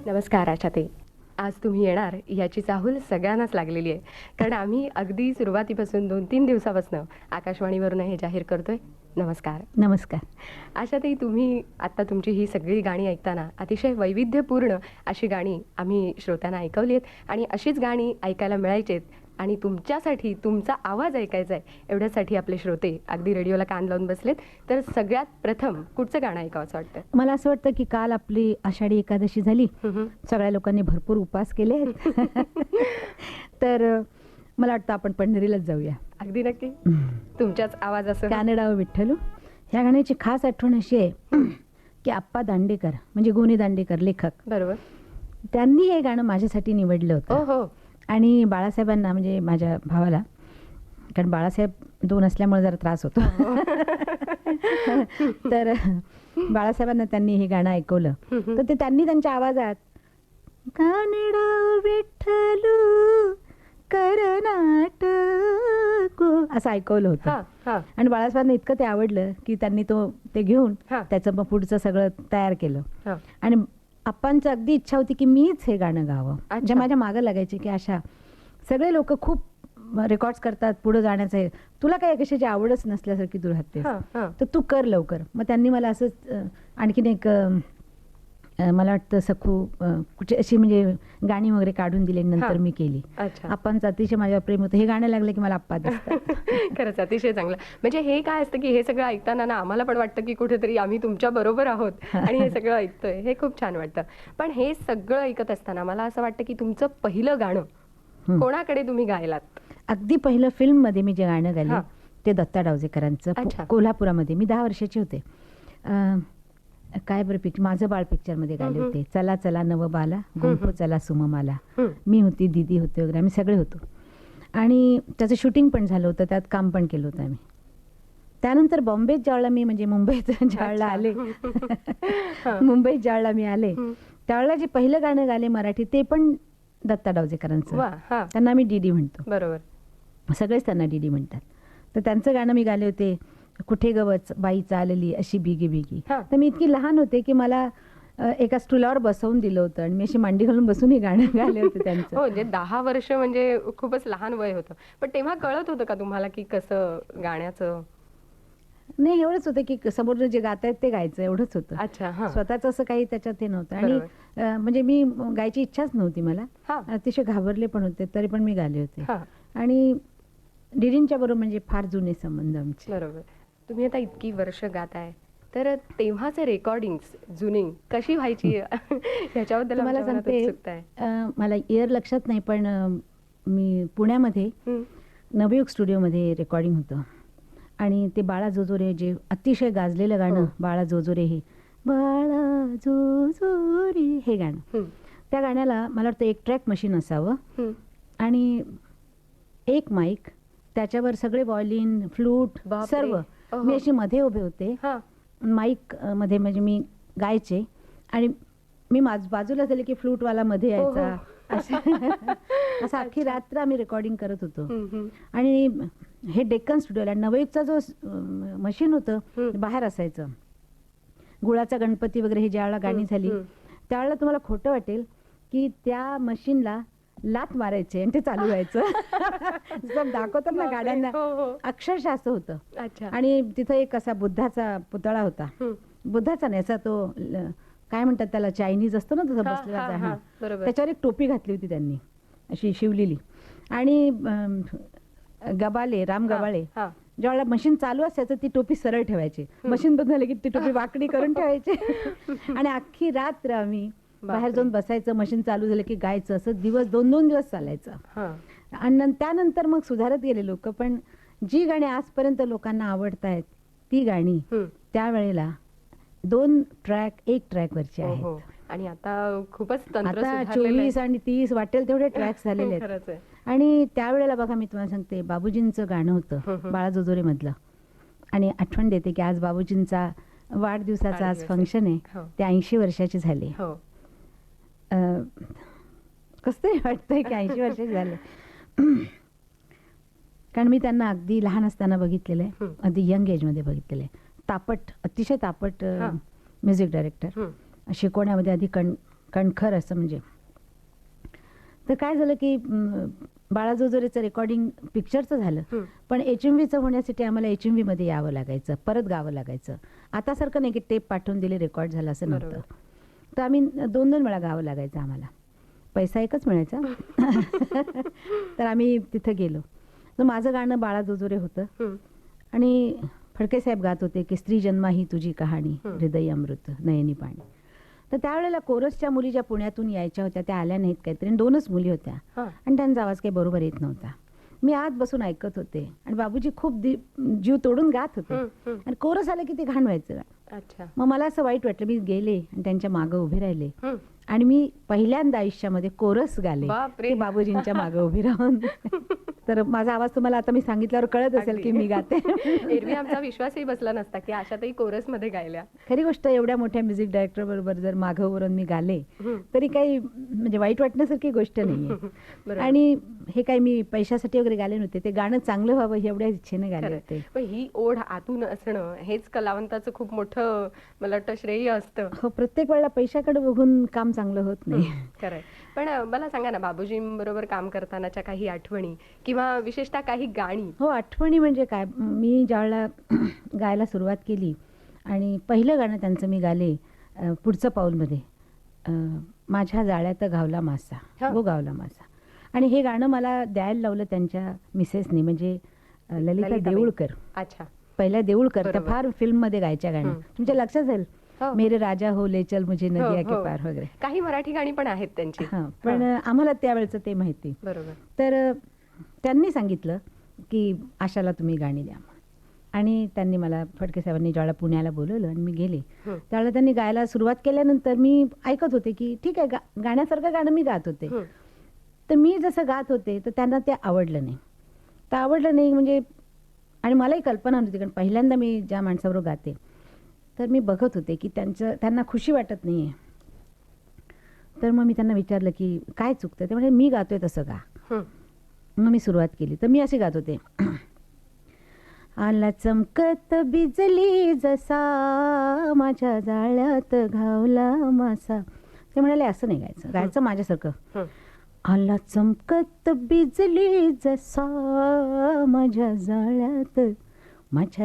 नमस्कार आशाताई. आज तुम्ही येणार याची चाहूल सगळ्यांनाच लागलेली आहे. कारण आम्ही अगदी सुरुवातीपासून 2-3 दिवसापासून आकाशवाणीवरून हे जाहीर करतोय. नमस्कार. नमस्कार. आशाताई, तुम्ही आत्ता तुमची ही सगळी गाणी ऐकताना अतिशय वैविध्यपूर्ण अशी गाणी आम्ही श्रोत्यांना ऐकवली आहेत आणि अशीच गाणी ऐकायला मिळायचीत आणि तुमच्यासाठी तुमचा आवाज ऐकायचा आहे एवढ्यासाठी आपले श्रोते अगदी रेडिओला कान लावून बसलेत. तर सगळ्यात प्रथम कुठचं गाणं ऐकावं असं वाटतं? मला असं वाटतं की काल आपली आषाढी एकादशी झाली. सगळ्या लोकांनी भरपूर उपवास केले आहेत. तर मला वाटतं आपण पंढरीलाच जाऊया. अगदी नक्की. तुमच्याच आवाजासह कानडाव विठ्ठलू ह्या गाण्याची खास आठवण अशी आहे की आप्पा दांडेकर म्हणजे गोनी दांडेकर लेखक, बरोबर, त्यांनी हे गाणं माझ्यासाठी निवडलं होतं. हो. आणि बाळासाहेबांना म्हणजे माझ्या भावाला, कारण बाळासाहेब 2 असल्यामुळे जरा त्रास होतो. तर बाळासाहेबांना त्यांनी हे गाणं ऐकवलं. तर ते त्यांनी त्यांच्या आवाजात कानडाव विठ्ठलू करनाटको असं ऐकवलं होतं. आणि बाळासाहेबांना इतकं ते आवडलं की त्यांनी ते घेऊन त्याचं मग पुढचं सगळं तयार केलं. आणि आप्पांची अगदी इच्छा होती की मीच हे गाणं गावं. म्हणजे माझ्या मागं लागायचे की अशा सगळे लोक खूप रेकॉर्ड्स करतात पुढे जाण्याचं आहे, तुला काही कशाची आवडच नसल्यासारखी तू राहतेस, तर तू कर लवकर. मग त्यांनी मला असंच आणखीन एक मला वाटतं सखू कुठे अशी म्हणजे गाणी वगैरे काढून दिली, नंतर मी केली. आप्पांचं अतिशय माझ्यावर प्रेम होतं. हे गाणं लागलं की मला आप्पा दिसतात. खरंच अतिशय चांगलं. म्हणजे हे काय असतं की हे सगळं ऐकताना ना आम्हाला पण वाटतं की कुठेतरी आम्ही तुमच्या बरोबर आहोत आणि हे सगळं ऐकतोय, हे खूप छान वाटतं. पण हे सगळं ऐकत असताना मला असं वाटतं की तुमचं पहिलं गाणं कोणाकडे तुम्ही गायलात? अगदी पहिलं फिल्ममध्ये मी जे गाणं गायलं ते दत्ता डावजेकरांचं, कोल्हापुरामध्ये. मी 10 वर्षाची होते. काय बरं पिक्चर, माझं बाळ पिक्चरमध्ये गायले होते. चला चला नव बाला गुंफो चला सुममाला, मी होती, दीदी होते वगैरे, आम्ही सगळे होतो. आणि त्याचं शूटिंग पण झालं होतं, त्यात काम पण केलं होतं आम्ही. त्यानंतर बॉम्बेत ज्यावेळेला मी म्हणजे मुंबईत ज्यावेळेला आले मुंबईत ज्यावेळेला मी आले त्यावेळेला जे पहिलं गाणं गायले मराठी ते पण दत्ता डावजेकरांचं. त्यांना आम्ही डीडी म्हणतो. बरोबर, सगळेच त्यांना डीडी म्हणतात. तर त्यांचं गाणं मी गायले होते, कुठे गवच बाई चालली अशी बिगी बिगी. तर मी इतकी लहान होते की मला एका स्टूलावर बसवून दिलं होतं आणि मी अशी मांडी घालून बसून हे गाणं गायले होते त्यांचं. हो, म्हणजे 10 वर्ष म्हणजे खूपच लहान वय होतं. पण तेव्हा कळत होतं का तुम्हाला की कसं गाण्याचं? नाही, एवढंच होतं की समोर जे गातायत ते गायचं, एवढंच होतं. अच्छा. स्वतःच असं काही त्याच्यात हे नव्हतं. आणि म्हणजे मी गायची इच्छाच नव्हती मला, अतिशय घाबरले पण होते, तरी पण मी गायले होते. आणि डीडींच्या बरोबर म्हणजे फार जुने संबंध आमचे. बरोबर. तुम्ही आता इतकी वर्ष गाताय, तर तेव्हाचे रेकॉर्डिंग्स जुनी कशी व्हायची ह्याच्याबद्दल मला सांगते. मला इयर लक्षात नाही, पण मी पुण्यामध्ये नवयुग स्टुडिओमध्ये रेकॉर्डिंग होतं आणि ते बाळा जोजोरे जे अतिशय गाजलेलं गाणं, बाळा जोजोरे, हे बाळा जोजोरे हे गाणं, त्या गाण्याला मला वाटतं एक ट्रॅक मशीन असावं आणि एक माईक, त्याच्यावर सगळे व्हायोलिन, फ्लूट, सर्व. मी अशी मध्ये उभे होते माईक मध्ये, म्हणजे मी गायचे आणि मी बाजूला झाले की फ्लूटवाला मध्ये यायचा. असं अख्खी रात्र आम्ही रेकॉर्डिंग करत होतो. आणि हे डेक्कन स्टुडिओला नवयुगचा जो मशीन होतं बाहेर असायचं. गुळाचा गणपती वगैरे हे ज्यावेळेला गाणी झाली त्यावेळेला तुम्हाला खोटं वाटेल की त्या मशीनला लात मारायचे आणि ते चालू व्हायचं. दाखवतात ना गाड्यांना, अक्षरशः असं होतं. आणि तिथं एक असा बुद्धाचा पुतळा होता, बुद्धाचा नाही, असा तो काय म्हणतात त्याला, चायनीज असतो ना तसं बसलेला, त्याच्यावर एक टोपी घातली होती त्यांनी अशी शिवलेली. आणि गबाले, राम गबाळे ज्यावेळेला मशीन चालू असायचं ती टोपी सरळ ठेवायची, मशीन बंद झाली की ती टोपी वाकडी करून ठेवायची. आणि अख्खी रात्र आम्ही बाहेर जाऊन बसायचं, मशीन चालू झालं की गायचं. असं दिवस 2-2 दिवस चालायचं. आणि त्यानंतर मग सुधारत गेले लोक. पण जी गाणी आजपर्यंत लोकांना आवडतायत ती गाणी त्यावेळेला 2 ट्रॅक 1 ट्रॅकवरची आहेत. आणि आता खूपच तंत्र आता 24 आणि 30 वाटेल तेवढे ट्रॅक्स झालेले आहेत. आणि त्यावेळेला बघा, मी तुम्हाला सांगते, बाबूजींचं गाणं होतं बाळा जोजोरे मधलं. आणि आठवण देते की आज बाबूजींचा वाढदिवसाचा आज फंक्शन आहे. ते 80 वर्षाचे झाले. कसं तरी वाटतंय की 80 वर्षाचे झाले. कारण मी त्यांना अगदी लहान असताना बघितलेलं आहे, अगदी यंग एजमध्ये बघितलेलं आहे. तापट, अतिशय तापट म्युझिक डायरेक्टर. शिकवण्यामध्ये आधी कणखर असं म्हणजे. तर काय झालं की बाळा जोजोरेचं रेकॉर्डिंग पिक्चरचं झालं, पण HMVचं होण्यासाठी आम्हाला HMV मध्ये यावं लागायचं, परत गावं लागायचं. आतासारखं नाही की टेप पाठवून दिले रेकॉर्ड झालं असं नव्हतं. तर आम्ही 2-2 वेळा गावं लागायचं आम्हाला, पैसा एकच मिळायचा. तर आम्ही तिथं गेलो. तर माझं गाणं बाळा जोजोरे होतं आणि फडके साहेब गात होते की स्त्री जन्मा ही तुझी कहाणी, हृदय अमृत नयनी पाणी. तर त्यावेळेला कोरसच्या मुली ज्या पुण्यातून यायच्या होत्या त्या आल्या नाहीत काहीतरी, 2च मुली होत्या आणि त्यांचा आवाज काही बरोबर येत नव्हता. मी आत बसून ऐकत होते आणि बाबूजी खूप जीव तोडून गात होते आणि कोरस आलं की ते घाण व्हायचं. मग मला असं वाईट वाटलं. मी गेले आणि त्यांच्या मागं उभे राहिले आणि मी पहिल्यांदा आयुष्यामध्ये कोरस गाले ते बाबूजींच्या मागं उभी राहून. तर माझा आवाज तुम्हाला आता मी सांगितल्यावर कळत असेल की मी गाते. एरवी आमचा विश्वासही बसला नसता की आशाताई कोरस मध्ये गायल्या. खरी गोष्ट, एवढ्या मोठ्या म्युझिक डायरेक्टर बरोबर जर मागं वरून मी गाले तरी काही म्हणजे वाईट वाटण्यासारखी गोष्ट नाहीये. आणि हे काही मी पैशासाठी वगैरे गाले नव्हते, ते गाणं चांगलं व्हावं एवढ्या इच्छेने गाले होते. पण ही ओढ आतून असणं हेच कलावंताचं खूप मोठं मला वाटतं श्रेय असतं. हो, प्रत्येक वेळेला पैशाकडे बघून काम चांगलं होत नाही. खरंय. पण मला सांगा ना, बाबूजींबरोबर काम करतानाच्या काही आठवणी किंवा विशेषतः काही गाणी. हो, आठवणी म्हणजे काय, मी ज्यावेळेला गायला सुरुवात केली आणि पहिलं गाणं त्यांचं मी गाले पुढचं पाऊलमध्ये, माझ्या जाळ्यात गावला मासा, गो गावला मासा. आणि हे गाणं मला द्यायला लावलं त्यांच्या मिसेसनी, म्हणजे ललिता देऊळकर. अच्छा. पहिल्या देऊळकर त्या फार फिल्ममध्ये गायच्या गाणं, तुमच्या लक्षात जाईल, मेरे राजा हो ले चल मुझे नदिया के पार वगैरे. काही मराठी गाणी पण आहेत त्यांची. पण आम्हाला त्यावेळेचं ते माहिती. बरोबर. तर त्यांनी सांगितलं की आशाला तुम्ही गाणी द्या. आणि त्यांनी मला, फडके साहेबांनी ज्यावेळेला पुण्याला बोलवलं आणि मी गेले त्यावेळेला त्यांनी गायला सुरुवात केल्यानंतर मी ऐकत होते की ठीक आहे, गाण्यासारखं गाणं मी गात होते. तर मी जसं गात होते तर त्यांना ते आवडलं नाही. तर आवडलं नाही म्हणजे, आणि मलाही कल्पना नव्हती, कारण पहिल्यांदा मी ज्या माणसाबरोबर गाते तर मी बघत होते की त्यांना खुशी वाटत नाही आहे. तर मग मी त्यांना विचारलं की काय चुकतं. ते म्हणजे मी गातोय तसं गा. मग मी सुरुवात केली. तर मी अशी गात होते, आला चमकत बिजली जसा, माझ्या जाळ्यात घावला मासा. ते म्हणाले असं नाही गायचं, गायचं माझ्यासारखं. आला चमकत बिजली जसा, माझ्या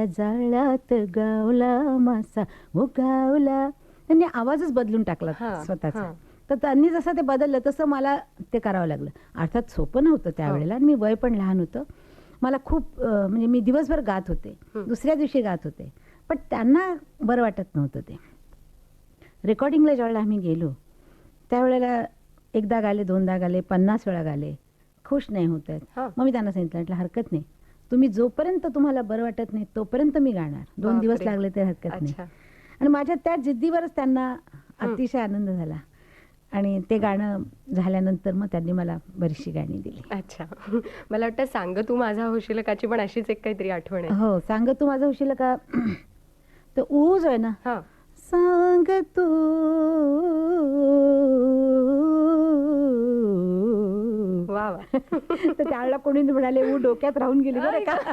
जाळ्यात गावला मासा, वो गावला. त्यांनी आवाजच बदलून टाकला स्वतःचा. तर त्यांनी जसं ते बदललं तसं मला ते करावं लागलं. अर्थात सोपं नव्हतं त्यावेळेला, आणि मी वय पण लहान होतं. मला खूप म्हणजे मी दिवसभर गात होते, दुसऱ्या दिवशी गात होते, पण त्यांना बरं वाटत नव्हतं. ते रेकॉर्डिंगला ज्यावेळेला आम्ही गेलो त्यावेळेला एकदा गाले, 2दा गाले, 50 वेळा गाले, खुश नाही होत आहेत. मग मी त्यांना सांगितलं, म्हटलं हरकत नाही, तुम्ही जोपर्यंत तुम्हाला बरं वाटत नाही तोपर्यंत मी गाणार, 2 दिवस लागले तर हरकत नाही. आणि माझ्या त्या जिद्दीवरच त्यांना अतिशय आनंद झाला. आणि ते गाणं झाल्यानंतर मग त्यांनी मला बरीचशी गाणी दिली. अच्छा. मला वाटतं सांग तू माझा होशील काची पण अशीच एक काहीतरी आठवण आहे. हो, सांग तू माझा होशील का. तर ऊज आहे ना, सांग तू वा. तर त्यावेळेला कोणी म्हणाले ऊ डोक्यात राहून गेली बरं का.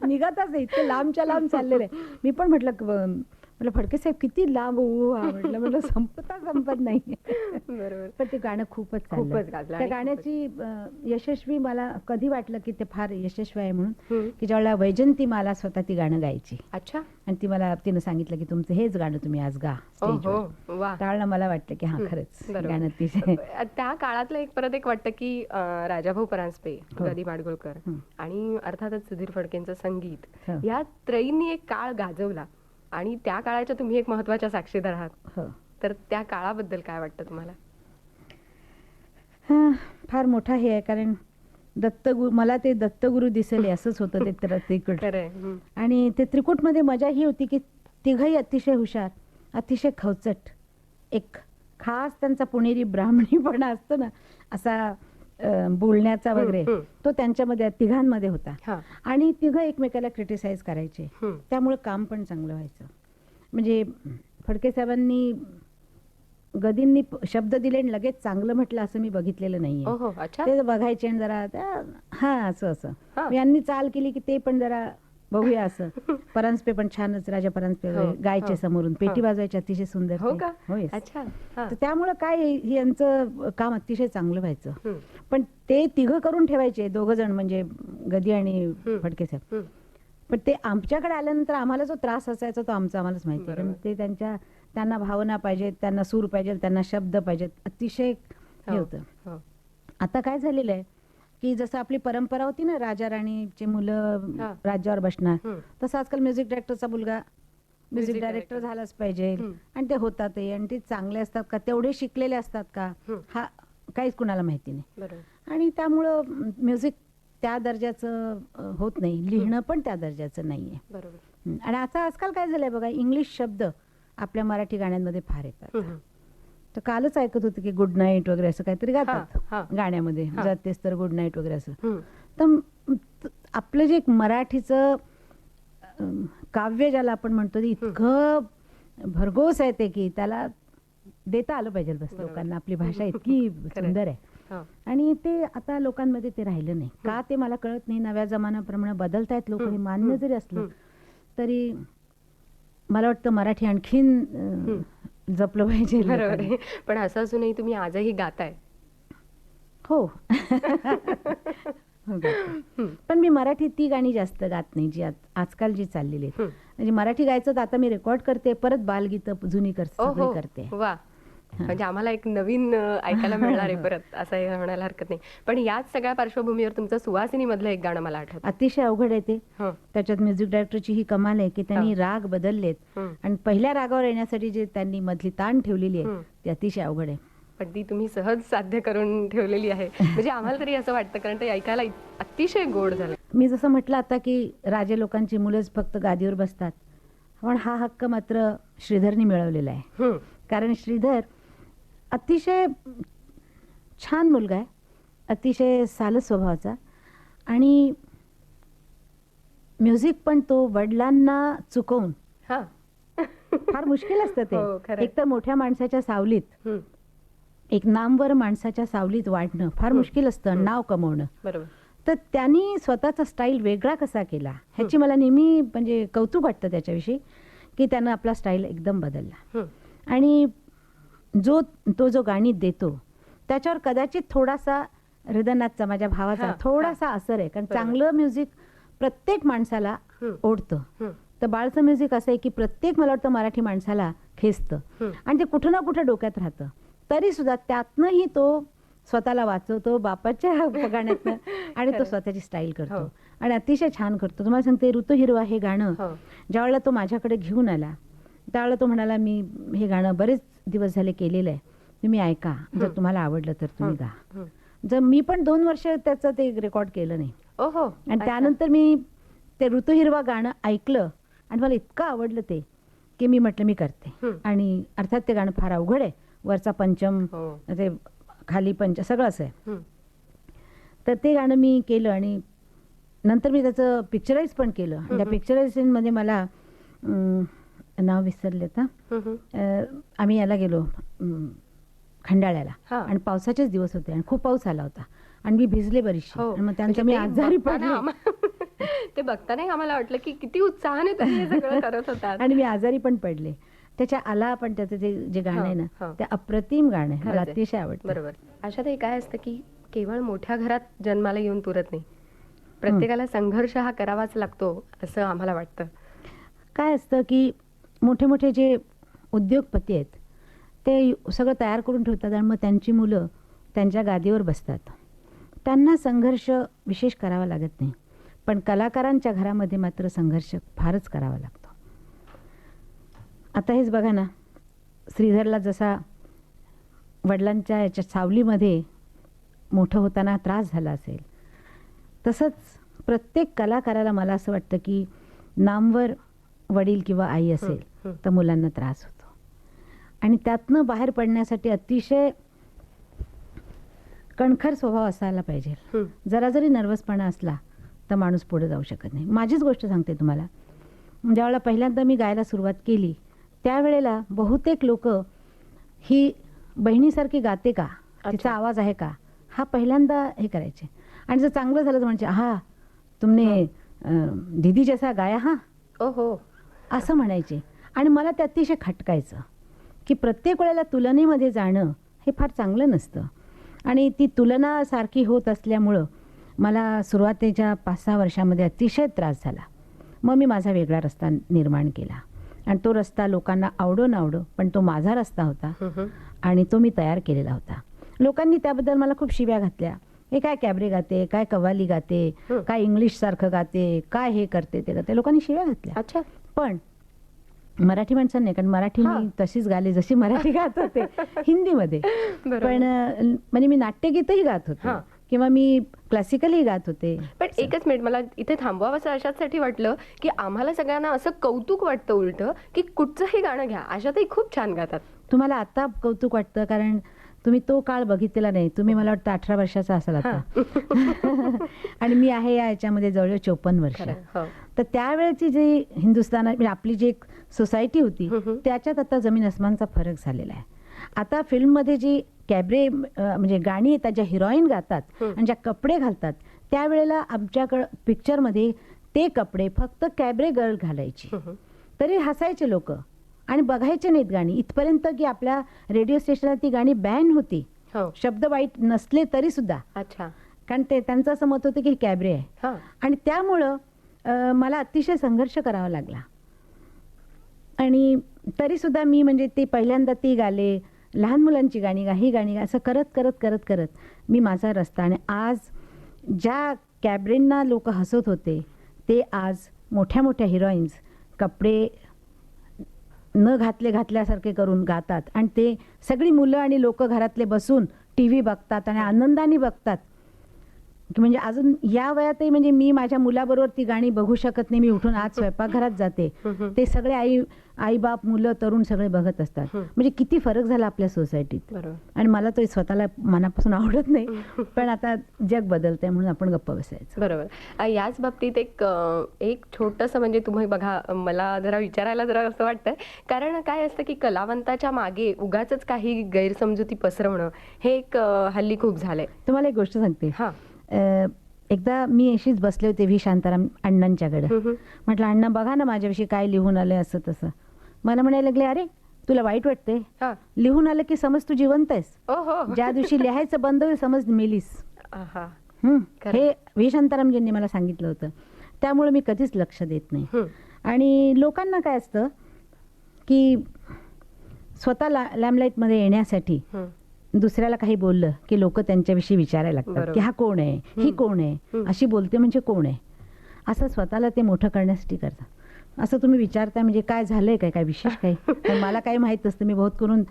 निघतच नाही, इतके लांबच्या लांब चाललेले. मी पण म्हटलं फडके साहेब किती लांब म्हटलं संपत नाही. बरोबर. पण ते गाणं खूपच चाललं. त्या गाण्याची यशस्वी मला कधी वाटलं की ते फार यशस्वी आहे म्हणून, की ज्यावेळेला वैजंती मला स्वतः ती गाणं गायची. अच्छा. आणि ती मला तिनं सांगितलं की तुमचं हेच गाणं तुम्ही आज गा स्टेजवर. त्यावेळेला मला वाटलं की हा खरंच गाणं अतिशय. त्या काळातलं परत एक वाटतं की राजाभाऊ परांजपे, गदी माडगुळकर आणि अर्थातच सुधीर फडकेंचं संगीत, या त्रयींनी एक काळ गाजवला आणि त्या काळाच्या तुम्ही एक महत्वाच्या साक्षीदार आहात. तर त्या काळाबद्दल काय वाटतं तुम्हाला. फार मोठा हे आहे, कारण मला ते दत्तगुरु दिसले असंच होतं ते त्रिकूट. आणि ते त्रिकूटमध्ये मजा ही होती की तिघही अतिशय हुशार, अतिशय खवचट. एक खास त्यांचा पुणेरी ब्राह्मणीपणा असतो ना, असा बोलण्याचा वगैरे, तो त्यांच्यामध्ये तिघांमध्ये होता. आणि तिघं एकमेकाला क्रिटिसाइज करायचे, त्यामुळे काम पण चांगलं व्हायचं. म्हणजे फडके साहेबांनी गदींनी शब्द दिले आणि लगेच चांगलं म्हटलं असं मी बघितलेलं नाहीये. ते बघायचे आणि जरा असं यांनी चाल केली की ते पण जरा बघूया असं. परांजपे पण छानच, राजा परांजपे हो, गायचे हो, समोरून, पेटी हो. वाजवायचे अतिशय सुंदर हो ते. का? होय. अच्छा. हा. तर त्यामुळं काय यांचं काम अतिशय चांगलं व्हायचं. हम्म. पण ते तिघं करून ठेवायचे, दोघं जण म्हणजे गदी आणि फडके साहेब. हम्म. पण ते आमच्याकडे आल्यानंतर आम्हाला जो त्रास असायचा तो आम्हालाच माहिती आहे. कारण बरोबर. ते त्यांना भावना पाहिजेत, त्यांना सूर पाहिजे, त्यांना शब्द पाहिजेत, अतिशय हे हो, होतं. हो. आता काय झालेलं आहे की जसं आपली परंपरा होती ना, राजा राणीचे मुलं हा. राज्यावर बसणार, हम्म. तसं आजकाल म्युझिक डायरेक्टरचा मुलगा म्युझिक Music डायरेक्टर director. झालाच पाहिजे. हम्म. आणि ते होतातही, आणि ते चांगले असतात का, तेवढे शिकलेले असतात का, हम्म. हा काहीच कुणाला माहिती नाही. बरोबर. आणि त्यामुळं म्युझिक त्या दर्जाचं होत नाही, लिहिणं पण त्या दर्जाचं नाही आहे. बरोबर. आणि आता आजकाल काय झालंय बघा, इंग्लिश शब्द आपल्या मराठी गाण्यांमध्ये फार येतात. हम्म. तर कालच ऐकत होते की गुड नाईट वगैरे असं काहीतरी गातात हा. गाण्यामध्ये, हा. जातेस तर गुड नाईट वगैरे असं. हम्म. तर आपलं जे एक मराठीचं काव्य ज्याला आपण म्हणतो ते इतकं भरघोस आहे ते की त्याला देता आलं पाहिजे बस बरोबर. लोकांना. आपली भाषा इतकी सुंदर आहे. हा. आणि ते आता लोकांमध्ये ते राहिलं नाही का, ते मला कळत नाही. नव्या जमान्याप्रमाणे बदलतायत लोक, हे मान्य जरी असलं तरी मला वाटतं मराठी आणखीन जपलं पाहिजे बरोबर लोकांनी. आहे. पण असं असूनही तुम्ही आजही गाताय. हो. हो, गाते. पण मी मराठी ती गाणी जास्त गात नाही जी आजकाल जी चाललेली आहेत. म्हणजे मराठी गायचं तर आता मी रेकॉर्ड करते, परत बालगीतं जुनी सगळी करते. वा. म्हणजे आम्हाला एक नवीन ऐकायला मिळणार आहे परत, असं हे म्हणायला हरकत नाही. पण याच सगळ्या पार्श्वभूमीवर तुमचं सुवासिनी मधलं एक गाणं मला आठवतं. अतिशय अवघड आहे ते. हं. त्याच्यात म्युझिक डायरेक्टरची ही कमाल आहे की त्यांनी राग बदललेत आणि पहिल्या रागावर येण्यासाठी जे त्यांनी मधली ताण ठेवलेली आहे ती अतिशय अवघड आहे. पण ती तुम्ही सहज साध्य करून ठेवलेली आहे. म्हणजे आम्हाला तरी असं वाटतं, कारण ते ऐकायला अतिशय गोड झालं. मी जसं म्हटलं आता की राजे लोकांची मुलंच फक्त गादीवर बसतात, पण हा हक्क मात्र श्रीधरनी मिळवलेला आहे. कारण श्रीधर अतिशय छान मुलगा आहे, अतिशय सालस स्वभावाचा, आणि म्युझिक पण तो वडिलांना चुकवून हा. फार मुश्किल असतं हो, खरं ते. आहे. एक तर मोठ्या माणसाच्या सावलीत, एक नामवर माणसाच्या सावलीत वाढणं फार मुश्किल असतं, नाव कमवणं. बरोबर. तर त्यांनी स्वतःचा स्टाईल वेगळा कसा केला ह्याची मला नेहमी म्हणजे कौतुक वाटतं त्याच्याविषयी, की त्यानं आपला स्टाईल एकदम बदलला. आणि तो जो गाणी देतो त्याच्यावर कदाचित थोडासा हृदयनाथचा, माझ्या भावाचा थोडासा असर आहे. कारण चांगलं म्युझिक प्रत्येक माणसाला ओढतं. तर बाळचं म्युझिक असं आहे की प्रत्येक, मला वाटतं, मराठी माणसाला खेचतं आणि ते कुठं ना कुठं डोक्यात राहतं. तरी सुद्धा त्यातनंही तो स्वतःला वाचवतो बापाच्या गाण्यातनं, आणि तो स्वतःची स्टाईल करतो आणि अतिशय छान करतो. तुम्हाला सांगते, ऋतू हिरवा हे गाणं ज्यावेळेला तो माझ्याकडे घेऊन आला त्यावेळेला तो म्हणाला, मी हे गाणं बरेच दिवस झाले केलेलं आहे, तुम्ही ऐका, जर तुम्हाला आवडलं तर तुम्ही गा. जर मी पण 2 वर्ष त्याचं ते रेकॉर्ड केलं नाही. ओहो. आणि त्यानंतर मी ते ऋतू हिरवा गाणं ऐकलं आणि मला इतकं आवडलं ते की मी म्हटलं मी करते. आणि अर्थात ते गाणं फार अवघड आहे, वरचा पंचम, ते खाली पंच, सगळं असं आहे. तर ते गाणं मी केलं आणि नंतर मी त्याचं पिक्चराईज पण केलं. आणि त्या पिक्चरायझेशनमध्ये मला नाव विसरले आता, आम्ही याला गेलो खंडाळ्याला, आणि पावसाचेच दिवस होते आणि खूप पाऊस आला होता आणि मी भिजले बरीचशी. आणि मग त्यानंतर मी आजारी पडले. ते बघताना आम्हाला वाटलं की किती उत्साहाने तुम्ही हे सगळं करत होता. आणि मी आजारी पण पडले. त्याच्या आला पण त्याचं जे गाणं आहे ना, ते अप्रतिम गाणं आहे, मला अतिशय आवडतं. बरोबर. अशातही काय असतं की केवळ मोठ्या घरात जन्माला येऊन पुरत नाही, प्रत्येकाला संघर्ष हा करावाच लागतो असं आम्हाला वाटतं. काय असतं की मोठे मोठे जे उद्योगपती आहेत ते सगळं तयार करून ठेवतात आणि मग त्यांची मुलं त्यांच्या गादीवर बसतात. त्यांना संघर्ष विशेष करावा लागत नाही, पण कलाकारांच्या घरामध्ये मात्र संघर्ष फारच करावा लागतो. आता हेच बघा ना, श्रीधरला जसा वडिलांच्या याच्या सावलीमध्ये मोठं होताना त्रास झाला असेल, तसंच प्रत्येक कलाकाराला मला असं वाटतं की नामवर वडील किंवा आई असेल तर मुलांना त्रास होतो. आणि त्यातनं बाहेर पडण्यासाठी अतिशय कणखर स्वभाव असायला पाहिजे. जरा जरी नर्वसपणा असला तर माणूस पुढे जाऊ शकत नाही. माझीच गोष्ट सांगते तुम्हाला, ज्यावेळेला पहिल्यांदा मी गायला सुरुवात केली त्यावेळेला बहुतेक लोक ही बहिणीसारखी गाते का, तिचा आवाज आहे का, हा पहिल्यांदा हे करायचे. आणि जर चांगलं झालं तर म्हणजे, हा तुमने दीदी जसा गाया हा ओ हो. असं म्हणायचे. आणि मला ते अतिशय खटकायचं की प्रत्येक वेळेला तुलनेमध्ये जाणं हे फार चांगलं नसतं. आणि ती तुलना सारखी होत असल्यामुळं मला सुरुवातीच्या 5-6 वर्षामध्ये अतिशय त्रास झाला. मग मी माझा वेगळा रस्ता निर्माण केला आणि तो रस्ता लोकांना आवडो न आवडो पण तो माझा रस्ता होता आणि तो मी तयार केलेला होता. लोकांनी त्याबद्दल मला खूप शिव्या घातल्या. हे काय कॅबरे गाते, काय कव्वाली गाते, काय इंग्लिश सारखं गाते, काय हे करते ते करते, लोकांनी शिव्या घातल्या. अच्छा. पण मराठी माणसांनी नाही, कारण मराठी मी तशीच गाले जशी मराठी गात होते हिंदीमध्ये. पण म्हणजे मी नाट्यगीतही गात होते किंवा मी क्लासिकलही गात होते. पण एकच मिनिट, मला इथे थांबवावं अशासाठी वाटलं की आम्हाला सगळ्यांना असं कौतुक वाटतं उलट की कुठचंही गाणं घ्या, आशाताई खूप छान गातात. तुम्हाला आता कौतुक वाटतं कारण तुम्ही तो काळ बघितलेला नाही. तुम्ही मला वाटतं 18 वर्षाचा असाल आता. आणि मी आहे याच्यामध्ये जवळजवळ 54 वर्ष. तर त्यावेळेची जी हिंदुस्थानात म्हणजे आपली जी एक सोसायटी होती त्याच्यात आता जमीन अस्मानचा फरक झालेला आहे. आता फिल्ममध्ये जी कॅबरे म्हणजे गाणी येतात, ज्या हिरोईन गातात आणि ज्या कपडे घालतात, त्यावेळेला आमच्याकडं पिक्चरमध्ये ते कपडे फक्त कॅबरे गर्ल घालायची. तरी हसायचे लोक आणि बघायचे नाहीत गाणी. इथपर्यंत की आपल्या रेडिओ स्टेशनला ती गाणी बॅन होती, शब्द वाईट नसले तरी सुद्धा. अच्छा. कारण ते त्यांचं असं मत होतं की कॅबरे आहे. आणि त्यामुळं मला अतिशय संघर्ष करावा लागला. आणि तरी सुद्धा मी म्हणजे ते पहिल्यांदा ती गाले, लहान मुलांची गाणी गा, ही गाणी गा, असं करत करत करत करत मी माझा रस्ता. आणि आज ज्या कॅबरेंना लोक हसत होते ते आज मोठ्या मोठ्या हिरोईन्स कपडे न घातल्यासारखे करून गातात. आणि ते सगळी मुलं आणि लोक घरातले बसून TV बघतात आणि आनंदाने बघतात. म्हणजे अजून या वयातही म्हणजे मी माझ्या मुलाबरोबर ती गाणी बघू शकत नाही. मी उठून आज स्वयंपाकघरात जाते, ते सगळे आई बाप मुलं तरुण सगळे बघत असतात. म्हणजे किती फरक झाला आपल्या सोसायटीत. आणि मला तो स्वतःला मनापासून आवडत नाही, पण आता जग बदलतंय म्हणून आपण गप्प बसायचं. बरोबर. याच बाबतीत एक छोटंसं म्हणजे तुम्ही बघा, मला जरा विचारायला जरा असं वाटतंय, कारण काय असतं की कलावंताच्या मागे उगाच काही गैरसमजुती पसरवणं हे एक हल्ली खूप झालंय. तुम्हाला एक गोष्ट सांगते. एकदा मी अशीच बसले होते व्ही शांताराम अण्णांच्याकडे. म्हटलं, अण्णा बघा ना माझ्याविषयी काय लिहून आलंय असं तसं. मला म्हणायला लागले, अरे तुला वाईट वाटते? लिहून आलं की समज तू जिवंत आहेस. ज्या दिवशी लिहायचं बंद होईल समज मेलीस. हे व्ही शांतारामजींनी मला सांगितलं होतं. त्यामुळे मी कधीच लक्ष देत नाही. आणि लोकांना काय असतं की स्वतः लॅमलाईटमध्ये येण्यासाठी दुसऱ्याला काही बोललं की लोक त्यांच्याविषयी विचारायला लागतात की हा कोण आहे, ही कोण आहे, अशी बोलते म्हणजे कोण आहे, असं स्वतःला ते मोठं करण्यासाठी करतात. असं तुम्ही विचारता म्हणजे काय झालंय, काय विशेष काही. मला काही माहित नसतं. मी बहुत करून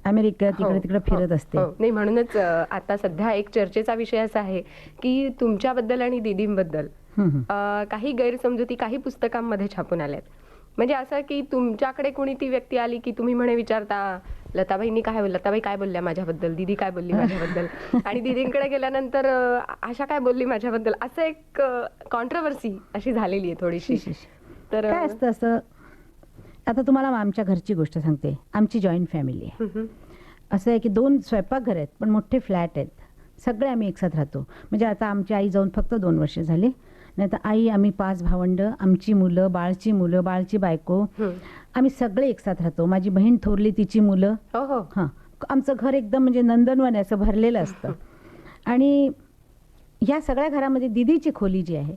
अमेरिका तिकडे तिकडे फिरत असते. नाही, म्हणूनच आता सध्या एक चर्चेचा विषय असा आहे की तुमच्याबद्दल आणि दीदींबद्दल काही गैरसमजुती काही पुस्तकांमध्ये छापून आल्यात. म्हणजे असं की तुमच्याकडे कोणी ती व्यक्ती आली की तुम्ही म्हणे विचारता, लताबाईंनी लताबाई काय बोलल्या माझ्याबद्दल, दीदी काय बोलली माझ्याबद्दल, आणि दीदींकडे गेल्यानंतर आशा काय बोलली माझ्याबद्दल, असं एक कॉन्ट्रोवर्सी अशी झालेली आहे थोडीशी. तर काय असतं असं, आता तुम्हाला आमच्या घरची गोष्ट सांगते. आमची जॉईंट फॅमिली आहे. असं आहे की 2 स्वयंपाकघर आहेत पण मोठे फ्लॅट आहेत. सगळे आम्ही एकसाथ राहतो. म्हणजे आता आमची आई जाऊन फक्त 2 वर्ष झाली. नाही तर आई, आम्ही 5 भावंड, आमची मुलं, बाळची मुलं, बाळची बायको, आम्ही सगळे एकसाथ राहतो. माझी बहीण थोरली, तिची मुलं. आमचं घर एकदम म्हणजे नंदनवन असं भरलेलं असतं. आणि ह्या सगळ्या घरामध्ये दीदीची खोली जी आहे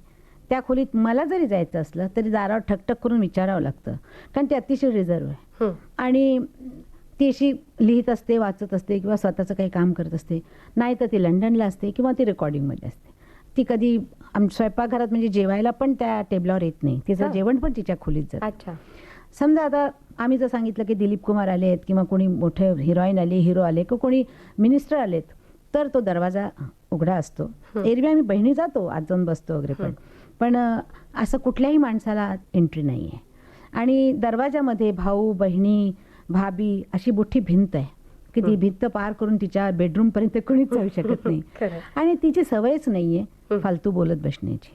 त्या खोलीत मला जरी जायचं असलं तरी दारावर ठकठक करून विचारावं लागतं, कारण ती अतिशय रिझर्व आहे. आणि ती अशी लिहित असते, वाचत असते किंवा स्वतःचं काही काम करत असते. नाही तर ती लंडनला असते किंवा ती रेकॉर्डिंगमध्ये असते. ती कधी स्वयंपाकघरात म्हणजे जेवायला पण त्या टेबलावर येत नाही. तिचं जेवण पण तिच्या खोलीत जातं. समजा आता आम्ही जर सांगितलं की दिलीप कुमार आलेत किंवा कोणी मोठे हिरोईन आले, हिरो आले किंवा कोणी मिनिस्टर आलेत, तर तो दरवाजा उघडा असतो. एरवी आम्ही बहिणी जातो, आज जाऊन बसतो वगैरे, पण असं कुठल्याही माणसाला एंट्री नाही आहे. आणि दरवाजामध्ये भाऊ, बहिणी, भाभी अशी मोठी भिंत आहे की ती भिंत पार करून तिच्या बेडरूमपर्यंत कोणीच जाऊ शकत नाही. आणि तिची सवयच नाहीये फालतू बोलत बसण्याची.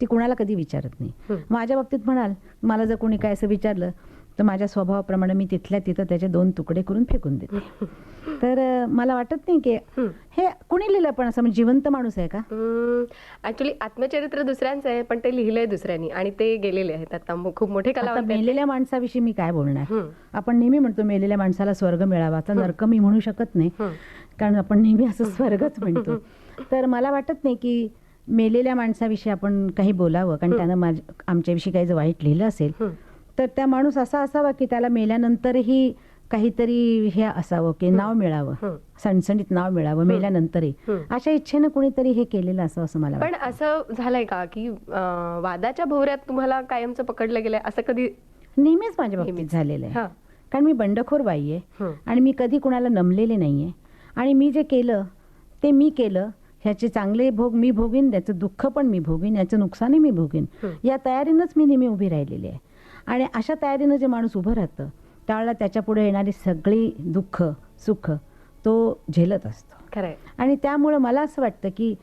ती कुणाला कधी विचारत नाही. माझ्या बाबतीत म्हणाल, मला जर कोणी काय असं विचारलं तर माझ्या स्वभावाप्रमाणे मी तिथल्या तिथं त्याचे 2 तुकडे करून फेकून देते. तर मला वाटत नाही की हे कुणी लिहिलं, पण असं म्हणजे जिवंत माणूस आहे का? ऍक्च्युली आत्मचरित्र दुसऱ्यांचं आहे, पण ते लिहिलंय दुसऱ्यांनी आणि ते गेलेले आहेत आता, खूप मोठे आता कलावंत आहेत ते. मेलेल्या माणसाविषयी मी काय बोलणार? आपण नेहमी म्हणतो मेलेल्या माणसाला स्वर्ग मिळावा, तर नरक मी म्हणू शकत नाही, कारण आपण नेहमी असं स्वर्गच म्हणतो. तर मला वाटत नाही की मेलेल्या माणसाविषयी आपण काही बोलावं, कारण त्यानं आमच्याविषयी काही जर वाईट लिहिलं असेल तर त्या माणूस असा असावा की त्याला मेल्यानंतरही काहीतरी हे असावं की नाव मिळावं, सणसणीत नाव मिळावं मेल्यानंतरही, अशा इच्छेनं कुणीतरी हे केलेलं असं असं मला पण वाटतं. असं झालंय का की वादाच्या भोवऱ्यात तुम्हाला कायमचं पकडलं गेलंय असं कधी? नेहमीच माझ्या बाबतीत झालेलं आहे, हा. कारण मी बंडखोर बाई आहे आणि मी कधी कुणाला नमलेले नाहीये, आणि मी जे केलं ते मी केलं, ह्याचे चांगले भोग मी भोगीन, त्याचं दुःख पण मी भोगीन, याचं नुकसानही मी भोगीन, या तयारीनंच मी नेहमी उभी राहिलेली आहे. आणि अशा तयारीनं जे माणूस उभं राहतं त्यावेळेला त्याच्यापुढे येणारी सगळी दुःख सुख तो झेलत असतो. खरंय. आणि त्यामुळं मला असं वाटतं की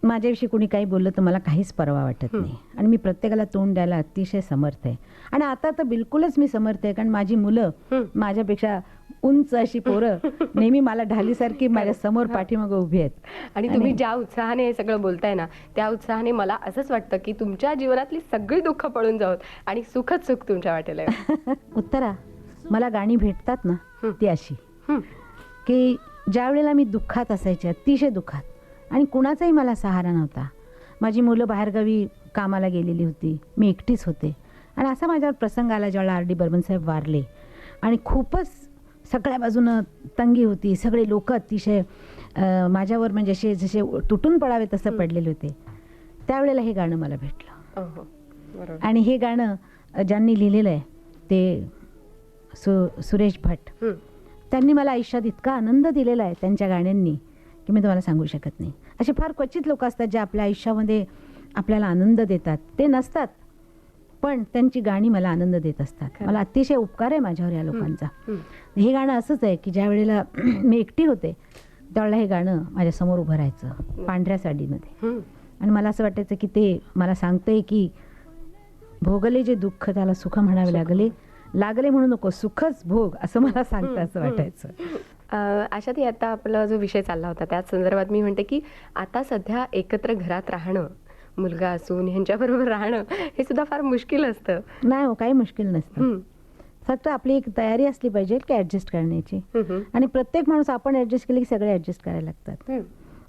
माझ्याविषयी कुणी काही बोललं तर मला काहीच परवा वाटत नाही, आणि मी प्रत्येकाला तोंड द्यायला अतिशय समर्थ आहे. आणि आता तर बिलकुलच मी समर्थ आहे, कारण माझी मुलं माझ्यापेक्षा उंच अशी पोरं नेहमी मला ढालीसारखी माझ्या समोर पाठीमागं उभी आहेत. आणि तुम्ही ज्या उत्साहाने हे सगळं बोलताय ना, त्या उत्साहाने मला असंच वाटतं की तुमच्या जीवनातली सगळी दुःख पळून जावत आणि सुखच सुख तुमच्या वाटेला आहे. उत्तरा, मला गाणी भेटतात ना ती अशी की ज्या वेळेला मी दुःखात असायचे, अतिशय दुःखात, आणि कुणाचाही मला सहारा नव्हता, माझी मुलं बाहेरगावी कामाला गेलेली होती, मी एकटीच होते, आणि असा माझ्यावर प्रसंग आला ज्यावेळेला R.D. बर्मन साहेब वारले आणि खूपच सगळ्या बाजूनं तंगी होती, सगळे लोक अतिशय माझ्यावर म्हणजे असे जसे तुटून पडावे तसं पडलेले होते. त्यावेळेला हे गाणं मला भेटलं. आणि हे गाणं ज्यांनी लिहिलेलं आहे ते सुरेश भट, त्यांनी मला आयुष्यात इतका आनंद दिलेला आहे त्यांच्या गाण्यांनी की मी तुम्हाला सांगू शकत नाही. असे फार क्वचित लोक असतात जे आपल्या आयुष्यामध्ये आपल्याला आनंद देतात, ते नसतात, पण त्यांची गाणी मला आनंद देत असतात. मला अतिशय उपकार आहे माझ्यावर या लोकांचा. हे गाणं असंच आहे की ज्या वेळेला मी एकटी होते त्यावेळेला हे गाणं माझ्यासमोर उभं राहायचं पांढऱ्या साडीमध्ये, आणि मला असं वाटायचं की ते मला सांगतंय की भोगले जे दुःख त्याला सुख म्हणावे लागले म्हणू नको, सुखच भोग, असं मला सांगतं असं वाटायचं. आशाताई, आता आपला जो विषय चालला होता त्याच संदर्भात मी म्हणते की आता सध्या एकत्र घरात राहणं, मुलगा असून ह्यांच्याबरोबर राहणं हे सुद्धा फार मुश्किल असतं. नाही हो, काही मुश्किल नसतं, फक्त आपली एक तयारी असली पाहिजे की ऍडजस्ट करण्याची. आणि प्रत्येक माणूस आपण ऍडजस्ट केली की सगळे ऍडजस्ट करायला लागतात.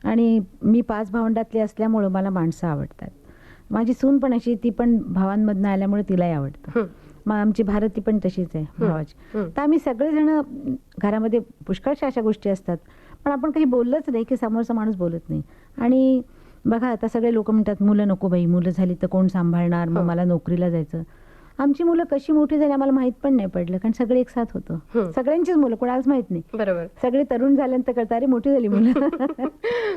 आणि मी 5 भावंडातली असल्यामुळं मला माणसं आवडतात. माझी सून पण अशी, ती पण भावांमधनं आल्यामुळे तिलाही आवडतं. मग आमची भारती पण तशीच आहे भावाची. तर आम्ही सगळेजण घरामध्ये पुष्कळशा अशा गोष्टी असतात, पण आपण काही बोललंच नाही की समोरचा माणूस बोलत नाही. आणि बघा आता सगळे लोक म्हणतात मुलं नको बाई, मुलं झाली तर कोण सांभाळणार, मग मला नोकरीला जायचं. आमची मुलं कशी मोठी झाली आम्हाला माहित पण नाही पडलं, कारण सगळे एक साथ होतो. सगळ्यांचीच मुलं, कोणालाच माहित नाही. बरोबर. सगळे तरुण झाल्यानंतर कळतं अरे मोठी झाली मुलं.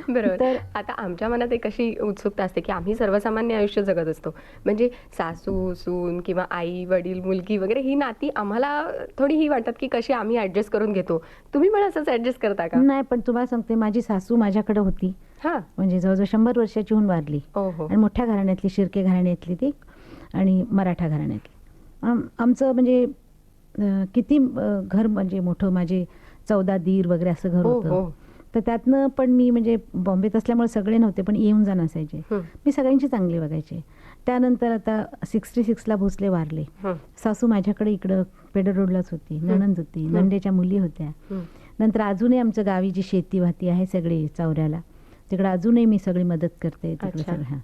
बरोबर. तर आता आमच्या मनात एक अशी उत्सुकता असते की आम्ही सर्वसामान्य आयुष्य जगत असतो, म्हणजे सासू सून किंवा आई वडील मुलगी वगैरे ही नाती आम्हाला थोडी ही वाटतात की कशी आम्ही ऍडजस्ट करून घेतो. तुम्ही पण असंच ऍडजस्ट करता का? नाही, पण तुम्हाला सांगते, माझी सासू माझ्याकडे होती, म्हणजे जवळजवळ 100 वर्षाची होऊन वारली, आणि मोठ्या घराण्यातली, शिर्के घराण्यातली ती, आणि मराठा घराण्यातली. आमचं म्हणजे किती घर म्हणजे मोठं, माझे 14 दीर वगैरे असं घर होतं. तर त्यातनं पण मी म्हणजे बॉम्बेत असल्यामुळे सगळे नव्हते, पण येऊन जाणं असायचे. मी सगळ्यांची चांगली बघायचे. त्यानंतर आता 66ला भोसले वारले. सासू माझ्याकडे इकडं पेडर रोडलाच होती, नणंद होती, नंदेच्या मुली होत्या. नंतर अजूनही आमच्या गावी जी शेती वाती आहे सगळी चौऱ्याला, तिकडे अजूनही मी सगळी मदत करते तिकडे सगळं.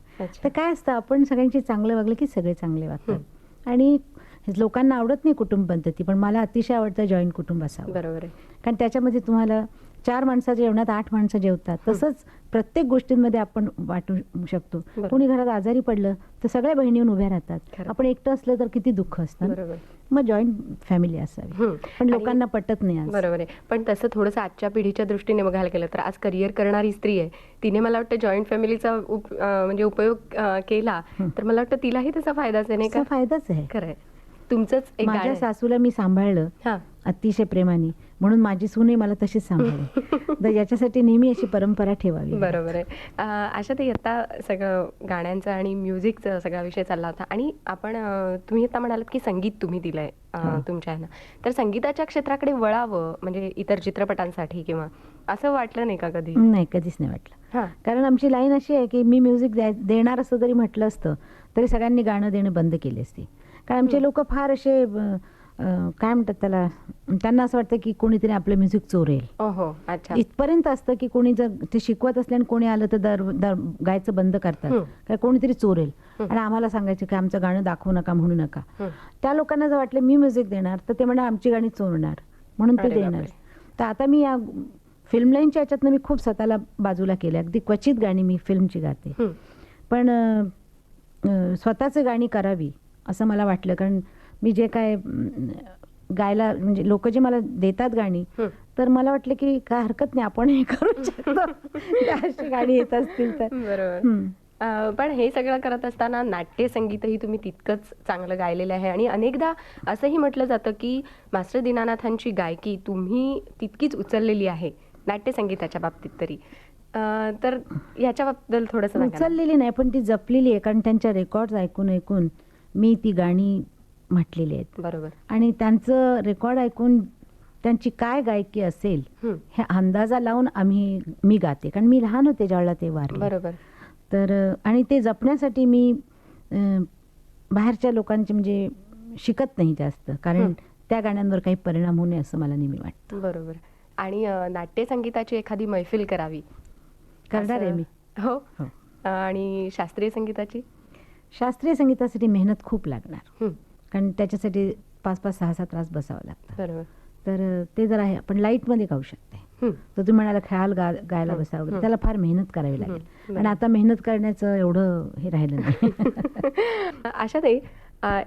तर काय असतं, आपण सगळ्यांची चांगलं वागलं की सगळे चांगले वागतात. आणि लोकांना आवडत नाही कुटुंब पद्धती, पण मला अतिशय आवडतं जॉईंट कुटुंब असावं. बरोबर आहे. कारण त्याच्यामध्ये तुम्हाला 4 माणसाच्या जेवणात 8 माणसं जेवतात, तसंच प्रत्येक गोष्टींमध्ये आपण वाटू शकतो. कोणी घरात आजारी पडलं तर सगळ्या बहिणी येऊन उभ्या राहतात. आपण एकटं असलं तर किती दुःख असतं. मग जॉईंट फॅमिली असावी, पण लोकांना पटत नाही आज. बरोबर आहे. पण तसं थोडंसं आजच्या पिढीच्या दृष्टीने बघायला गेलं तर आज करिअर करणारी स्त्री आहे, तिने मला वाटतं जॉईंट फॅमिलीचा म्हणजे उपयोग केला तर मला वाटतं तिलाही त्याचा फायदाच आहे, नाही का? फायदाच आहे. खरंय. तुमचंच एक माझ्या सासूला मी सांभाळलं अतिशय प्रेमाने, म्हणून माझी सूनही मला तशीच सांभाळली. तर याच्यासाठी नेहमी अशी परंपरा ठेवावी. बरोबर आहे. आशाताई, आता सगळं गाण्यांचा आणि म्युझिकचा सगळा विषय चालला होता आणि आपण तुम्ही आता म्हणालात की संगीत तुम्ही दिलंय तुमच्या ह्यानं, तर संगीताच्या क्षेत्राकडे वळावं म्हणजे इतर चित्रपटांसाठी किंवा असं वाटलं नाही का कधी? नाही, कधीच नाही वाटलं. हां. कारण आमची लाईन अशी आहे की मी म्युझिक देणार असं जरी म्हटलं असतं तरी सगळ्यांनी गाणं देणं बंद केली असती. कारण आमचे लोक फार असे काय म्हणतात त्याला, त्यांना असं वाटतं की कोणीतरी आपलं म्युझिक चोरेल. ओहो, अच्छा. इथपर्यंत असतं की कोणी जर ते शिकवत असले आणि कोणी आलं तर दर गायचं बंद करतात, काय कोणीतरी चोरेल. आणि आम्हाला सांगायचं की आमचं गाणं दाखवू नका, म्हणू नका. त्या लोकांना जर वाटलं मी म्युझिक देणार तर ते म्हणणार आमची गाणी चोरणार, म्हणून ते अरे देणार. बापरे. तर आता मी या फिल्म लाईनच्या याच्यातनं मी खूप स्वतःला बाजूला केलं. अगदी क्वचित गाणी मी फिल्मची गाते, पण स्वतःच गाणी करावी असं मला वाटलं. कारण मी जे काय गायला म्हणजे लोक जे मला देतात गाणी, तर मला वाटलं की काय हरकत नाही, आपण हे करू शकतो. अशी गाणी येत असतील तर. बरोबर. पण हे सगळं करत असताना नाट्यसंगीतही तुम्ही तितकंच चांगलं गायलेलं आहे आणि अनेकदा असंही म्हटलं जातं की मास्टर दीनानाथांची गायकी तुम्ही तितकीच उचललेली आहे नाट्यसंगीताच्या बाबतीत तरी. तर याच्याबद्दल थोडंसं सांगा ना. उचललेली नाही, पण ती जपलेली आहे. कारण त्यांच्या रेकॉर्ड्स ऐकून ऐकून मी ती गाणी म्हटलेली आहेत. बरोबर. आणि त्यांचं रेकॉर्ड ऐकून त्यांची काय गायकी असेल हे अंदाजा लावून मी गाते. कारण मी लहान होते ज्यावेळेला ते वारले. बरोबर. तर आणि ते जपण्यासाठी मी बाहेरच्या लोकांचे म्हणजे शिकत नाही जास्त, कारण त्या गाण्यांवर काही परिणाम होऊ नये असं मला नेहमी वाटतं. बरोबर. आणि नाट्यसंगीताची एखादी मैफिल करावी करणार आहे मी. हो. आणि शास्त्रीय संगीताची? शास्त्रीय संगीतासाठी मेहनत खूप लागणार, कारण त्याच्यासाठी 5-5, 6-6 तास बसावं लागतं. बरोबर. तर ते जर आहे, पण लाईटमध्ये गाऊ शकते. तर तुम्ही म्हणाला ख्याल गायला बसावं वगैरे, त्याला फार मेहनत करावी लागेल. आणि आता मेहनत करण्याचं एवढं हे राहिलं नाही. आशाताई,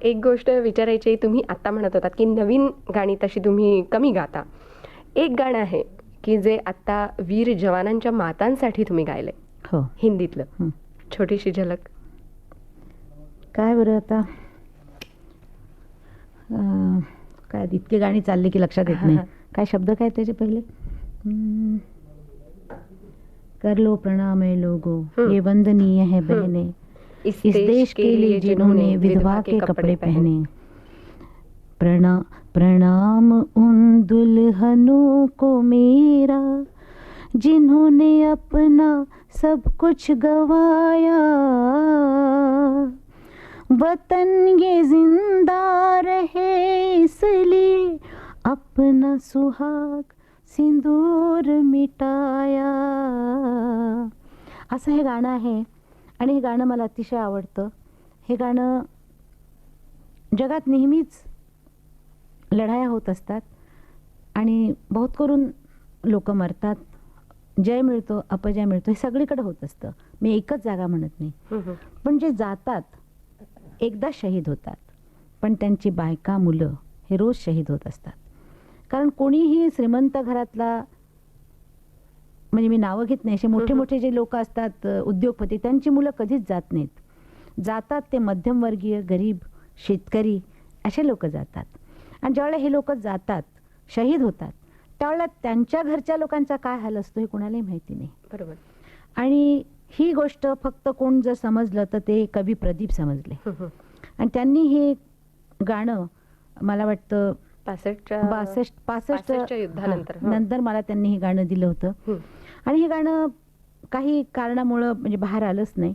एक गोष्ट विचारायची, तुम्ही आता म्हणत होतात की नवीन गाणी तशी तुम्ही कमी गाता. एक गाणं आहे की जे आता वीर जवानांच्या मातांसाठी तुम्ही गायलंय, हो, हिंदीतलं, छोटीशी झलक. काय बरं आता काय इतके गाणी चालले की लक्षात येत नाही. काय शब्द काय त्याचे पहिले? कर लो प्रणाम है लोगो, ये वंदनीय है बहने, इस देश के लिए जिन्होंने विधवा के कपड़े पहने. प्रणाम उन दुल्हनों को मेरा, जिन्होंने अपना सब कुछ गवाया. वतन ये जिंदा रहे इसलिए अपना सुहाग सिंदूर मिटाया. असं हे गाणं आहे आणि हे गाणं मला अतिशय आवडतं. हे गाणं जगात नेहमीच लढाया होत असतात आणि बहुत करून लोक मरतात, जय मिळतो, अपजय मिळतो, हे सगळीकडे होत असतं. मी एकच जागा म्हणत नाही. पण जे जातात एकदा शहीद होतात, पण त्यांची बायका मुलं हे रोज शहीद होत असतात. कारण कोणीही श्रीमंत घरातला, म्हणजे मी नावं घेत नाही, असे मोठे मोठे जे लोक असतात उद्योगपती, त्यांची मुलं कधीच जात नाहीत. जातात ते मध्यमवर्गीय, गरीब, शेतकरी असे लोक जातात. आणि ज्यावेळेला हे लोक जातात, शहीद होतात, त्यावेळेला त्यांच्या घरच्या लोकांचा काय हाल असतो हे कोणालाही माहिती नाही. बरोबर. आणि ही गोष्ट फक्त कोण जर समजलं तर ते कवी प्रदीप समजले. आणि त्यांनी हे गाणं मला वाटतं 65 युद्धानंतर नंतर मला त्यांनी हे गाणं दिलं होतं. आणि हे गाणं काही कारणामुळं म्हणजे बाहेर आलंच नाही.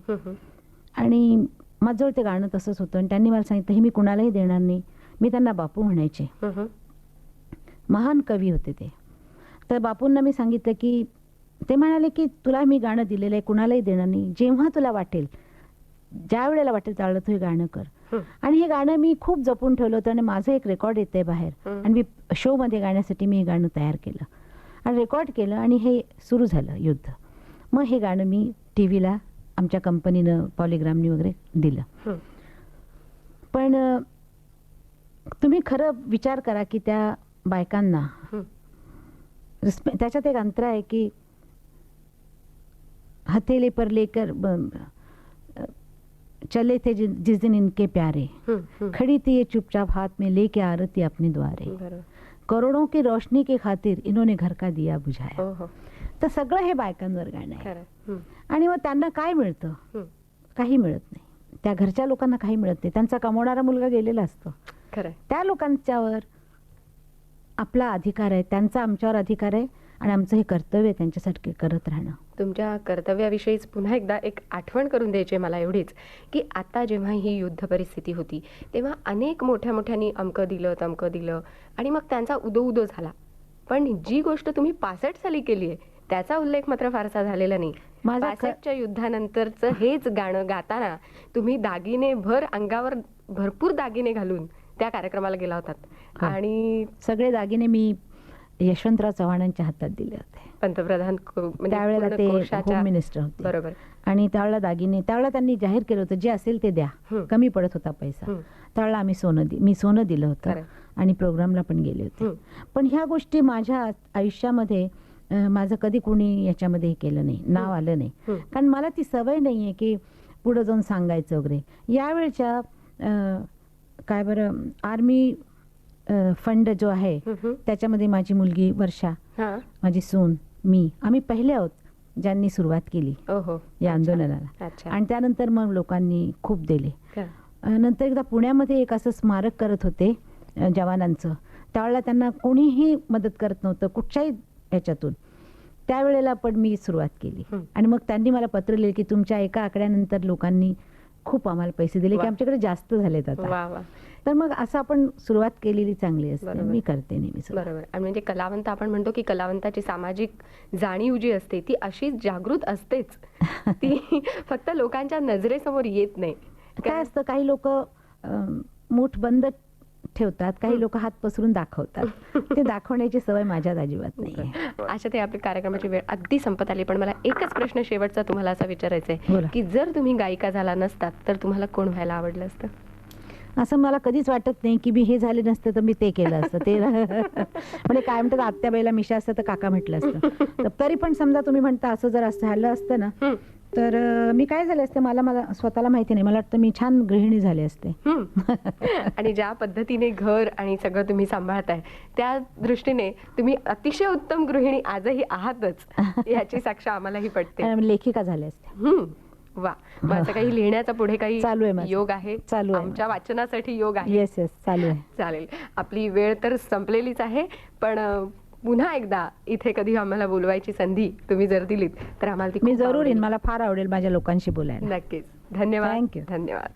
आणि माझं ते गाणं तसंच होतं. आणि त्यांनी मला सांगितलं हे मी कुणालाही देणार नाही. मी त्यांना बापू म्हणायचे. महान कवी होते ते. तर बापूंना मी सांगितलं की, ते म्हणाले की तुला मी गाणं दिलेलं आहे, कुणालाही देणार नाही. जेव्हा तुला वाटेल, ज्या वेळेला वाटेल त्यावेळेला तू हे गाणं कर. आणि हे गाणं मी खूप जपून ठेवलं होतं आणि माझं एक रेकॉर्ड येतंय बाहेर. आणि मी शोमध्ये गाण्यासाठी मी हे गाणं तयार केलं आणि रेकॉर्ड केलं आणि हे सुरू झालं युद्ध. मग हे गाणं मी टी व्हीला आमच्या कंपनीनं, पॉलिग्रामनी वगैरे दिलं. पण तुम्ही खरं विचार करा की त्या बायकांना त्याच्यात एक अंतर आहे की हथेली पर लेकर चले थे जिस दिन इनके प्यारे, खड़ी थी ये चुपचाप हाथ में लेके आरती अपने द्वारे. करोडों की रोशनी की खातिर इन्होंने घर का दिया बुझाया. हो हो तर सगळं हे बायकांवर गाणं आहे. खरं हं, आणि मग त्यांना काय मिळतं? हं. काही मिळत नाही. त्या घरच्या लोकांना काही मिळत नाही. त्यांचा कमवणारा मुलगा गेलेला असतो. खरं त्या लोकांच्यावर आपला अधिकार आहे, त्यांचा आमच्यावर अधिकार आहे आणि आमचं हे कर्तव्य आहे त्यांच्यासाठी करत राहणं. तुमच्या कर्तव्याविषयीच पुन्हा एकदा एक आठवण करून द्यायची मला एवढीच, की आता जेव्हा ही युद्ध परिस्थिती होती तेव्हा अनेक मोठ्या मोठ्यांनी अमकं दिलं तमकं दिलं आणि मग त्यांचा उदो झाला. पण जी गोष्ट तुम्ही 65 साली केली आहे त्याचा उल्लेख मात्र फारसा झालेला नाही. माझा 65च्या युद्धानंतरचं हेच गाणं गाताना तुम्ही दागिने भर अंगावर भरपूर दागिने घालून त्या कार्यक्रमाला गेला होतात हो. आणि सगळे दागिने मी यशवंतराव चव्हाणांच्या हातात दिले होते. पंतप्रधान म्हणजे त्यावेळेला पूर्ण ते कोशाच्या- होम मिनिस्टर होते. बरोबर आणि त्यावेळेला दागिने त्यावेळेला त्यांनी जाहीर केलं होतं जे असेल ते द्या. हं. कमी पडत होता पैसा. हं. त्यावेळेला आम्ही मी सोनं दिलं होतं खरं. आणि प्रोग्रामला पण गेले होते. हं. पण ह्या गोष्टी माझ्या आयुष्यामध्ये माझं कधी कोणी याच्यामध्ये हे केलं नाही, नाव आलं नाही. हं. कारण मला ती सवय नाही आहे की पुढं जाऊन सांगायचं वगैरे. यावेळच्या काय बरं आर्मी फंड जो आहे हं, हं. त्याच्यामध्ये माझी मुलगी वर्षा, हां. माझी सून, मी आम्ही पहिले आहोत ज्यांनी सुरुवात केली ओहो या आंदोलनाला. अच्छा आणि त्यानंतर मग लोकांनी खूप दिले. खरं. नंतर एकदा पुण्यामध्ये एक असं स्मारक करत होते जवानांचं. त्यावेळेला त्यांना कोणीही मदत करत नव्हतं कुठच्याही ह्याच्यातून. त्यावेळेला पण मी सुरुवात केली. हं. आणि मग त्यांनी मला पत्र लिहिले की तुमच्या एका आकड्यानंतर लोकांनी खूप आम्हाला पैसे दिले की वा. आमच्याकडे जास्त झालेत आता. वा वा तर मग असं आपण सुरुवात केलेली चांगली असते. बरोबर. मी करते नेहमी सुरुवात. बरोबर. आणि म्हणजे कलावंत आपण म्हणतो की कलावंताची सामाजिक जाणीव जी असते ती अशीच जागृत असतेच. ती फक्त लोकांच्या नजरेसमोर येत नाही. काय असतं काही लोक मूठ बंद ठेवतात, काही लोक हात पसरून दाखवतात. ते दाखवण्याची सवय माझ्यात अजिबात नाही. अशा ते आपली कार्यक्रमाची वेळ अगदी संपत आली. पण मला एकच प्रश्न शेवटचा तुम्हाला असा विचारायचा आहे बोला. की जर तुम्ही गायिका झाला नसतात तर तुम्हाला कोण व्हायला आवडलं असतं? असं मला कधीच वाटत नाही की मी हे झाले नसतं तर मी ते केलं असतं. ते म्हणजे काय म्हणतात आत्याबाईला मिशा असतं तर काका म्हटलं असतं. तर तरी पण समजा तुम्ही म्हणता असं जर असं झालं असतं ना हं. तर मी काय झाले असते मला स्वतःला माहिती नाही. मला वाटतं मी छान गृहिणी झाले असते. आणि ज्या पद्धतीने घर आणि सगळं तुम्ही सांभाळताय त्या दृष्टीने तुम्ही अतिशय उत्तम गृहिणी आजही आहातच याची साक्ष आम्हालाही पटते. लेखिका झाले असते. वा. मग असं काही लिहिण्याचा पुढे काही चालू आहे माझं. योग आहे? चालू आहे आमच्या वाचनासाठी योग आहे? येस चालू आहे. चालेल. आपली वेळ तर संपलेलीच आहे पण पुन्हा एकदा इथे कधी आम्हाला बोलवायची संधी तुम्ही जर दिलीत तर आम्हाला ती मी खूप जरूर आवडेल. येईन. मला फार आवडेल माझ्या लोकांशी बोलायला. नक्कीच. धन्यवाद. Thank you. धन्यवाद.